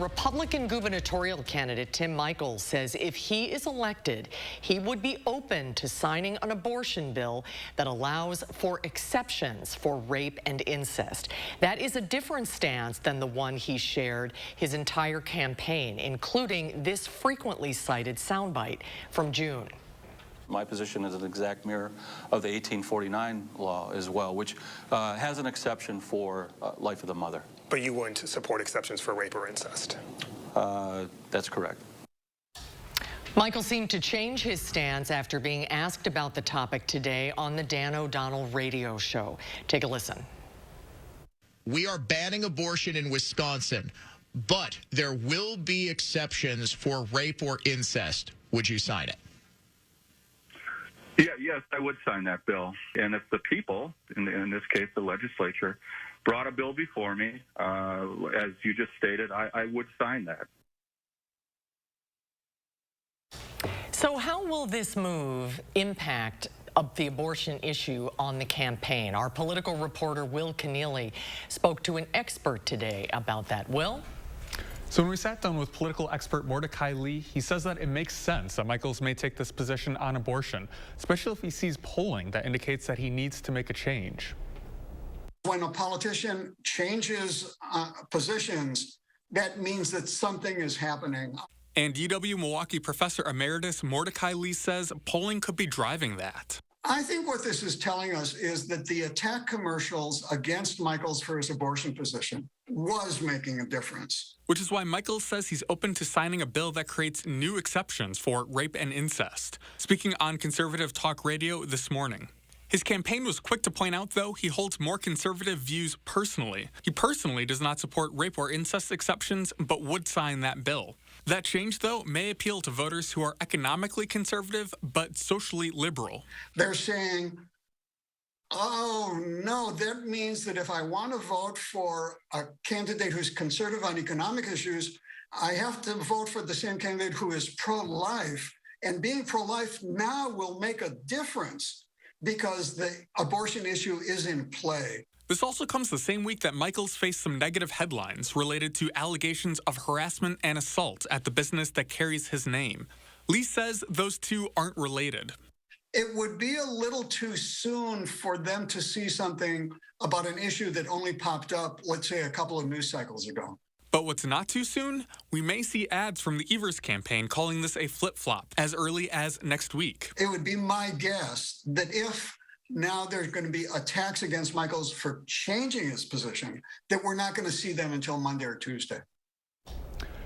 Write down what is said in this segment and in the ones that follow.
Republican gubernatorial candidate Tim Michels says if he is elected, he would be open to signing an abortion bill that allows for exceptions for rape and incest. That is a different stance than the one he shared his entire campaign, including this frequently cited soundbite from June. My position is an exact mirror of the 1849 law as well, which has an exception for life of the mother. But you wouldn't support exceptions for rape or incest? That's correct. Michels seemed to change his stance after being asked about the topic today on the Dan O'Donnell radio show. Take a listen. We are banning abortion in Wisconsin, but there will be exceptions for rape or incest. Would you sign it? Yes, I would sign that bill. And if the people, in this case the legislature, brought a bill before me, as you just stated, I would sign that. So how will this move impact the abortion issue on the campaign? Our political reporter Will Keneally spoke to an expert today about that. Will? So when we sat down with political expert Mordecai Lee, he says that it makes sense that Michels may take this position on abortion, especially if he sees polling that indicates that he needs to make a change. When a politician changes positions, that means that something is happening. And UW-Milwaukee professor emeritus Mordecai Lee says polling could be driving that. I think what this is telling us is that the attack commercials against Michels for his abortion position was making a difference. Which is why Michels says he's open to signing a bill that creates new exceptions for rape and incest. Speaking on conservative talk radio this morning. His campaign was quick to point out, though, he holds more conservative views personally. He personally does not support rape or incest exceptions, but would sign that bill. That change, though, may appeal to voters who are economically conservative but socially liberal. They're saying, oh, no, that means that if I want to vote for a candidate who's conservative on economic issues, I have to vote for the same candidate who is pro-life. And being pro-life now will make a difference because the abortion issue is in play. This also comes the same week that Michels faced some negative headlines related to allegations of harassment and assault at the business that carries his name. Lee says those two aren't related. It would be a little too soon for them to see something about an issue that only popped up, let's say, a couple of news cycles ago. But what's not too soon? We may see ads from the Evers campaign calling this a flip-flop as early as next week. It would be my guess that if now there's going to be attacks against Michels for changing his position, that we're not going to see them until Monday or Tuesday.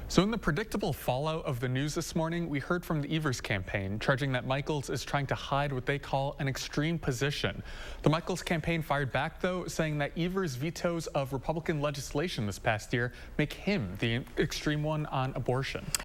So in the predictable fallout of the news this morning, we heard from the Evers campaign charging that Michels is trying to hide what they call an extreme position. The Michels campaign fired back, though, saying that Evers' vetoes of Republican legislation this past year make him the extreme one on abortion.